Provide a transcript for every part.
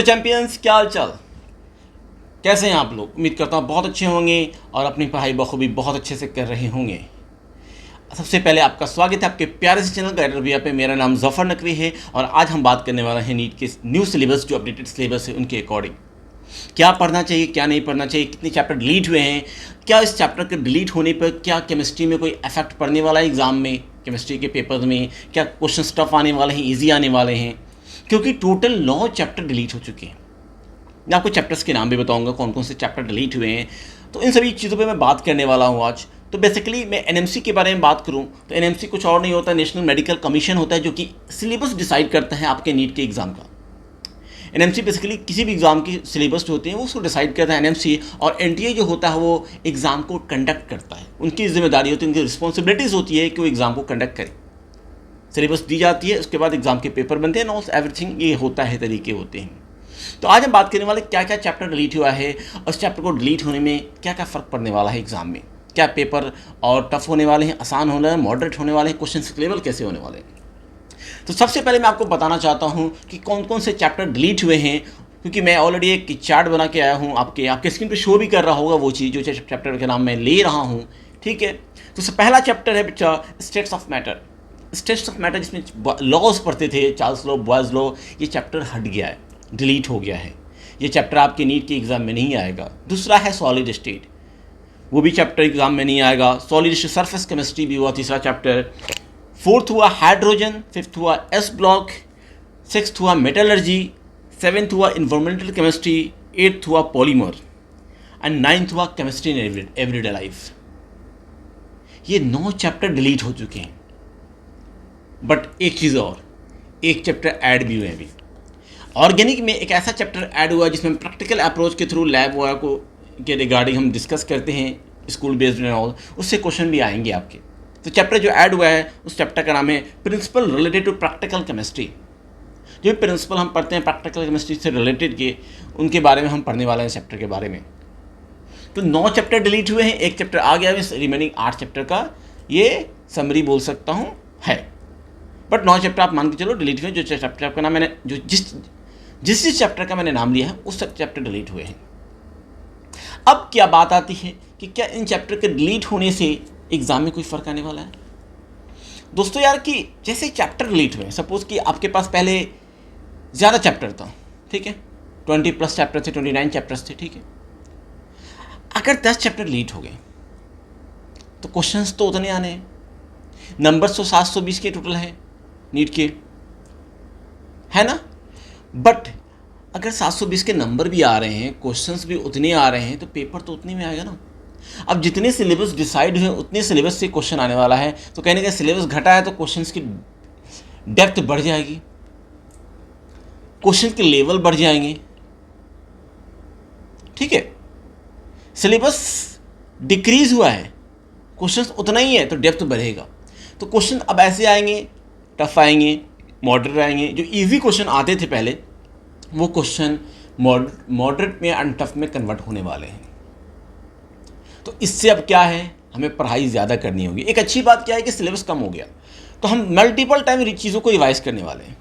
Champions, क्या हाल चाल, कैसे हैं आप लोग। उम्मीद करता हूँ बहुत अच्छे होंगे और अपनी पढ़ाई बखूबी बहुत अच्छे से कर रहे होंगे। सबसे पहले आपका स्वागत है आपके प्यारे से चैनल गाइड रबिया पे। मेरा नाम जफर नकवी है और आज हम बात करने वाले हैं नीट के न्यू सिलेबस, जो अपडेटेड सिलेबस है उनके अकॉर्डिंग क्या पढ़ना चाहिए, क्या नहीं पढ़ना चाहिए, कितने चैप्टर डिलीट हुए हैं, क्या इस चैप्टर के डिलीट होने पर क्या केमिस्ट्री में कोई इफेक्ट पड़ने वाला है एग्जाम में, केमिस्ट्री के पेपर में क्या क्वेश्चन टफ आने वाले हैं, ईजी आने वाले हैं, क्योंकि टोटल 9 चैप्टर डिलीट हो चुके हैं। मैं आपको चैप्टर्स के नाम भी बताऊंगा कौन कौन से चैप्टर डिलीट हुए हैं। तो इन सभी चीज़ों पे मैं बात करने वाला हूँ आज। तो बेसिकली मैं एनएमसी के बारे में बात करूँ तो एनएमसी कुछ और नहीं होता, नेशनल मेडिकल कमीशन होता है, जो कि सिलेबस डिसाइड करता है आपके नीट के एग्ज़ाम का। एनएमसी बेसिकली किसी भी एग्ज़ाम की सिलेबस जो होती है वो उसको डिसाइड करता है एनएमसी, और एनटीए जो होता है वो एग्ज़ाम को कंडक्ट करता है। उनकी जिम्मेदारी होती है, उनकी रिस्पॉन्सिबिलिटीज़ होती है कि वो एग्ज़ाम को कंडक्ट करें। सिलेबस दी जाती है, उसके बाद एग्ज़ाम के पेपर बनते हैं, नोट्स एवरीथिंग ये होता है, तरीके होते हैं। तो आज हम बात करने वाले क्या क्या चैप्टर डिलीट हुआ है और इस चैप्टर को डिलीट होने में क्या क्या फ़र्क पड़ने वाला है एग्जाम में, क्या पेपर और टफ होने वाले हैं, आसान होने वाले हैं, मॉडरेट होने वाले हैं, क्वेश्चन लेवल कैसे होने वाले हैं। तो सबसे पहले मैं आपको बताना चाहता हूं कि कौन कौन से चैप्टर डिलीट हुए हैं, क्योंकि मैं ऑलरेडी एक चार्ट बना के आया हूं, आपके स्क्रीन पर शो भी कर रहा होगा वो चीज़, जो चैप्टर के नाम मैं ले रहा हूँ। ठीक है, तो पहला चैप्टर है बच्चा states of matter. States of matter जिसमें लॉज पढ़ते थे, चार्ल्स लॉ, बॉयज़ लॉ, ये चैप्टर हट गया है, डिलीट हो गया है। ये चैप्टर आपके नीट के एग्ज़ाम में नहीं आएगा। दूसरा है सॉलिड स्टेट, वो भी चैप्टर एग्ज़ाम में नहीं आएगा। सॉलिड स्टेट सरफेस केमिस्ट्री भी हुआ तीसरा चैप्टर। फोर्थ हुआ हाइड्रोजन, फिफ्थ हुआ एस ब्लॉक, सिक्स्थ हुआ मेटलर्जी, सेवेंथ हुआ इन्वायरमेंटल केमिस्ट्री, एट्थ हुआ पॉलीमर एंड नाइन्थ हुआ केमिस्ट्री इन एवरीडे लाइफ। ये 9 चैप्टर डिलीट हो चुके हैं। बट एक चीज़ और, एक चैप्टर ऐड भी हुए हैं अभी। ऑर्गेनिक में एक ऐसा चैप्टर ऐड हुआ जिसमें प्रैक्टिकल अप्रोच के थ्रू लैब वाला को के रिगार्डिंग हम डिस्कस करते हैं, स्कूल बेस्ड एंड ऑल, उससे क्वेश्चन भी आएंगे आपके। तो चैप्टर जो ऐड हुआ है उस चैप्टर का नाम है principle related to practical chemistry. जो भी प्रिंसिपल हम पढ़ते हैं प्रैक्टिकल केमिस्ट्री से रिलेटेड के, उनके बारे में हम पढ़ने वाले हैं चैप्टर के बारे में। तो 9 चैप्टर डिलीट हुए हैं, एक चैप्टर आ गया है, रिमेनिंग 8 चैप्टर का ये समरी बोल सकता हूँ है। बट 9 चैप्टर आप मान के चलो डिलीट हुए। जो चैप्टर का नाम मैंने जो जिस चैप्टर का मैंने नाम लिया है उस चैप्टर डिलीट हुए हैं। अब क्या बात आती है कि क्या इन चैप्टर के डिलीट होने से एग्जाम में कोई फ़र्क आने वाला है। दोस्तों यार, कि जैसे चैप्टर डिलीट हुए, सपोज कि आपके पास पहले ज़्यादा चैप्टर था, ठीक है, 20+ चैप्टर थे, 29 चैप्टर्स थे, ठीक है। अगर 10 चैप्टर डिलीट हो गए तो क्वेश्चंस तो उतने आने हैं। नंबर्स तो 720 के टोटल है नीट के, है ना। बट अगर 720 के नंबर भी आ रहे हैं, क्वेश्चंस भी उतने आ रहे हैं, तो पेपर तो उतने में आएगा ना। अब जितने सिलेबस डिसाइड हुए उतने सिलेबस से क्वेश्चन आने वाला है, तो कहने का सिलेबस घटा है तो क्वेश्चंस की डेप्थ बढ़ जाएगी, क्वेश्चन के लेवल बढ़ जाएंगे। ठीक है, सिलेबस डिक्रीज हुआ है, क्वेश्चन उतना ही है तो डेप्थ बढ़ेगा। तो क्वेश्चन अब ऐसे आएंगे, टफ आएंगे, मॉडरेट आएंगे। जो इजी क्वेश्चन आते थे पहले वो क्वेश्चन मॉडरेट में एंड टफ में कन्वर्ट होने वाले हैं। तो इससे अब क्या है, हमें पढ़ाई ज़्यादा करनी होगी। एक अच्छी बात क्या है कि सिलेबस कम हो गया, तो हम मल्टीपल टाइम चीज़ों को रिवाइज करने वाले हैं।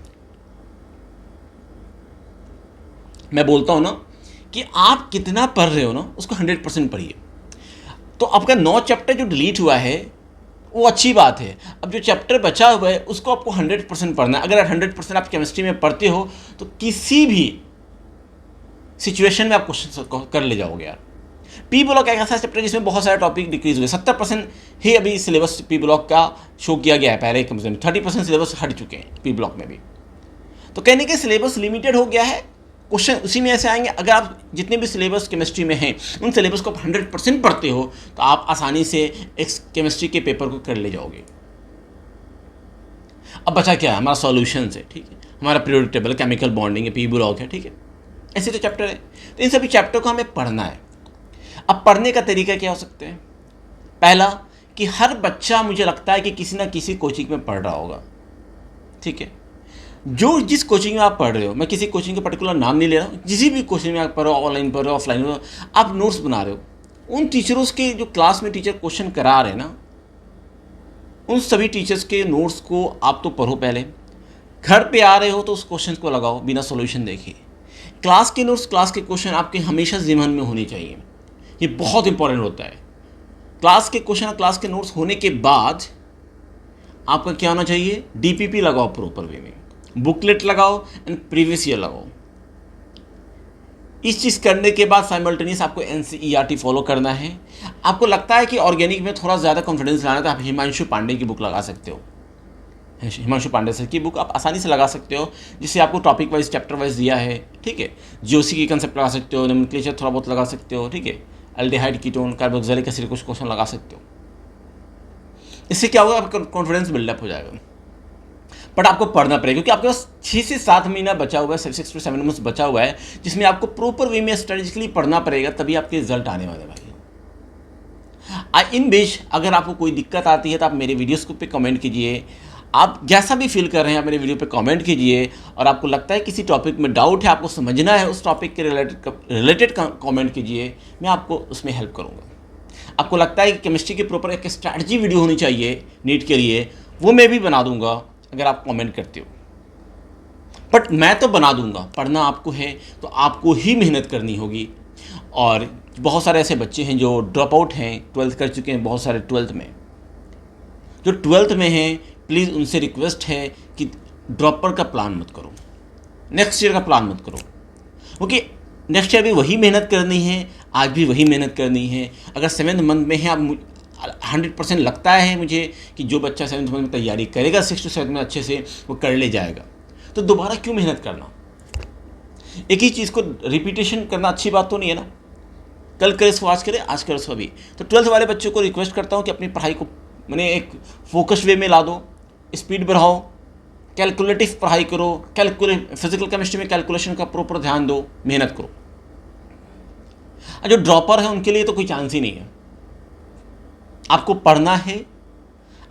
मैं बोलता हूँ ना कि आप कितना पढ़ रहे हो ना उसको 100% पढ़िए। तो आपका 9 चैप्टर जो डिलीट हुआ है वो अच्छी बात है। अब जो चैप्टर बचा हुआ है उसको आपको 100% पढ़ना है। अगर 100% आप केमिस्ट्री में पढ़ते हो तो किसी भी सिचुएशन में आप क्वेश्चन कर ले जाओगे यार। पी ब्लॉक एक ऐसा चैप्टर जिसमें बहुत सारे टॉपिक डिक्रीज हुए, 70% ही अभी सिलेबस पी ब्लॉक का शो किया गया है। पहले कम से कम 30% सिलेबस हट चुके हैं पी ब्लॉक में भी। तो कहने के सिलेबस लिमिटेड हो गया है, क्वेश्चन उसी में ऐसे आएंगे। अगर आप जितने भी सिलेबस केमिस्ट्री में हैं उन सिलेबस को आप 100% पढ़ते हो तो आप आसानी से एक केमिस्ट्री के पेपर को कर ले जाओगे। अब बचा क्या है, हमारा सॉल्यूशन है, ठीक है, हमारा पीरियोडिक टेबल, केमिकल बॉन्डिंग है, पी ब्लॉक है, ठीक है, ऐसे तो चैप्टर है। तो इन सभी चैप्टर को हमें पढ़ना है। अब पढ़ने का तरीका क्या हो सकते हैं। पहला कि हर बच्चा, मुझे लगता है कि किसी ना किसी कोचिंग में पढ़ रहा होगा, ठीक है। जो जिस कोचिंग में आप पढ़ रहे हो, मैं किसी कोचिंग का पर्टिकुलर नाम नहीं ले रहा हूँ, जिस भी कोचिंग में आप पढ़ रहे हो, ऑनलाइन पढ़ रहे हो, ऑफलाइन पढ़ रहे हो, आप नोट्स बना रहे हो, उन टीचरों के जो क्लास में टीचर क्वेश्चन करा रहे हैं ना, उन सभी टीचर्स के नोट्स को आप तो पढ़ो। पहले घर पे आ रहे हो तो उस क्वेश्चन को लगाओ बिना सॉल्यूशन देखे। क्लास के नोट्स, क्लास के क्वेश्चन आपके हमेशा ज़हन में होने चाहिए। ये बहुत इंपॉर्टेंट होता है। क्लास के क्वेश्चन, क्लास के नोट्स होने के बाद आपका क्या होना चाहिए, डीपीपी लगाओ प्रॉपर वे में, बुकलेट लगाओ एंड प्रीवियस ईयर लगाओ। इस चीज़ करने के बाद साइमल्टेनियस आपको एनसीईआरटी फॉलो करना है। आपको लगता है कि ऑर्गेनिक में थोड़ा ज़्यादा कॉन्फिडेंस लाना है तो आप हिमांशु पांडे की बुक लगा सकते हो। हिमांशु पांडे सर की बुक आप आसानी से लगा सकते हो, जिससे आपको टॉपिक वाइज, चैप्टर वाइज दिया है, ठीक है। जीओसी की कंसेप्ट लगा सकते हो, नोमेनक्लेचर थोड़ा बहुत लगा सकते हो, ठीक है। एल्डिहाइड, कीटोन, कार्बोक्सिलिक एसिड कुछ क्वेश्चन लगा सकते हो। इससे क्या होगा, आपका कॉन्फिडेंस बिल्डअप हो जाएगा। बट आपको पढ़ना पड़ेगा क्योंकि आपके पास 6 से 7 महीना बचा हुआ है, 6 to 7 मंथ्स बचा हुआ है, जिसमें आपको प्रॉपर वे में स्ट्रेटेजिकली पढ़ना पड़ेगा, तभी आपके रिजल्ट आने वाले भाई। इन बीच अगर आपको कोई दिक्कत आती है तो आप मेरे वीडियोस पे कमेंट कीजिए। आप जैसा भी फील कर रहे हैं आप मेरे वीडियो पे कमेंट कीजिए, और आपको लगता है किसी टॉपिक में डाउट है, आपको समझना है, उस टॉपिक के रिलेटेड कमेंट कीजिए, मैं आपको उसमें हेल्प करूँगा। आपको लगता है कि केमिस्ट्री की प्रॉपर एक स्ट्रैटेजी वीडियो होनी चाहिए नीट के लिए, वो मैं भी बना दूंगा अगर आप कमेंट करते हो। बट मैं तो बना दूंगा, पढ़ना आपको है तो आपको ही मेहनत करनी होगी। और बहुत सारे ऐसे बच्चे हैं जो ड्रॉप आउट हैं, 12th कर चुके हैं, बहुत सारे 12th में, जो 12th में हैं, प्लीज़ उनसे रिक्वेस्ट है कि ड्रॉपर का प्लान मत करो, नेक्स्ट ईयर का प्लान मत करो, क्योंकि नेक्स्ट ईयर भी वही मेहनत करनी है, आज भी वही मेहनत करनी है। अगर 7th मंथ में है, आप 100% लगता है मुझे कि जो बच्चा 7th मंथ में तैयारी करेगा 6 to 7 में अच्छे से वो कर ले जाएगा, तो दोबारा क्यों मेहनत करना। एक ही चीज़ को रिपीटेशन करना अच्छी बात तो नहीं है ना। कल करे सो आज करे, आज करे सो अभी। तो 12th वाले बच्चों को रिक्वेस्ट करता हूँ कि अपनी पढ़ाई को मैंने एक फोकस वे में ला दो, स्पीड बढ़ाओ, कैलकुलेटिव पढ़ाई करो, फिजिकल केमिस्ट्री में कैलकुलेशन का प्रॉपर ध्यान दो, मेहनत करो। जो ड्रॉपर है उनके लिए तो कोई चांस ही नहीं है। आपको पढ़ना है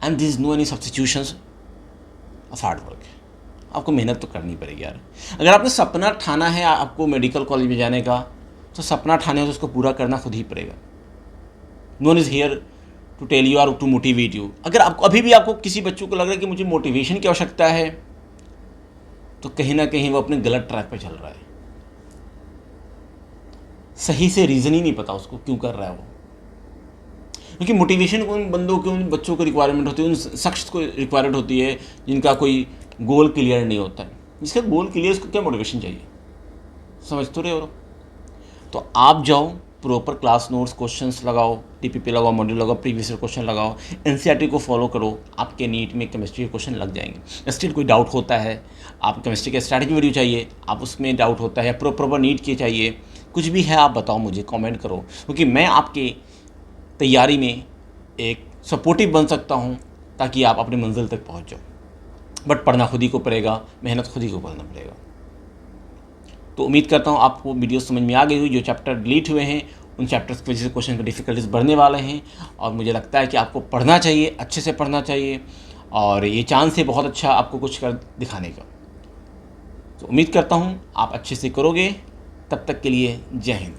and this no any substitutions of hard work. आपको मेहनत तो करनी पड़ेगी यार। अगर आपने सपना ठाना है आपको मेडिकल कॉलेज में जाने का, तो सपना ठाने हो तो उसको पूरा करना खुद ही पड़ेगा। No one is here to tell you और टू मोटिवेट यू। अगर आपको अभी भी आपको किसी बच्चों को लग रहा है कि मुझे मोटिवेशन की आवश्यकता है, तो कहीं ना कहीं वो अपने गलत ट्रैक पर चल रहा है। सही से रीज़न ही नहीं पता उसको क्यों कर रहा है वो। क्योंकि मोटिवेशन उन बंदों के, उन बच्चों को रिक्वायरमेंट होती है, उन शख्स को रिक्वायरमेंट होती है जिनका कोई गोल क्लियर नहीं होता है। जिसका गोल क्लियर, उसको क्या मोटिवेशन चाहिए, समझ तो रहे हो। तो आप जाओ, प्रॉपर क्लास नोट्स, क्वेश्चंस लगाओ, टीपीपी लगाओ, मॉड्यूल लगाओ, प्रीवियस ईयर क्वेश्चन लगाओ, एनसीईआरटी को फॉलो करो, आपके नीट में केमिस्ट्री के क्वेश्चन लग जाएंगे। स्टिल कोई डाउट होता है, आप केमिस्ट्री के स्ट्रैटेजी वीडियो चाहिए, आप उसमें डाउट होता है, प्रॉपर नीट के चाहिए, कुछ भी है आप बताओ मुझे, कमेंट करो, क्योंकि मैं आपकी तैयारी में एक सपोर्टिव बन सकता हूँ ताकि आप अपनी मंजिल तक पहुँच जाओ। बट पढ़ना खुद ही को पड़ेगा, मेहनत खुद ही को करना पड़ेगा। तो उम्मीद करता हूँ आपको वीडियो समझ में आ गई हुई। जो चैप्टर डिलीट हुए हैं उन चैप्टर्स की वजह से क्वेश्चन की डिफ़िकल्टीज बढ़ने वाले हैं, और मुझे लगता है कि आपको पढ़ना चाहिए, अच्छे से पढ़ना चाहिए, और ये चांस है बहुत अच्छा आपको कुछ कर दिखाने का। तो उम्मीद करता हूँ आप अच्छे से करोगे। तब तक के लिए जय हिंद।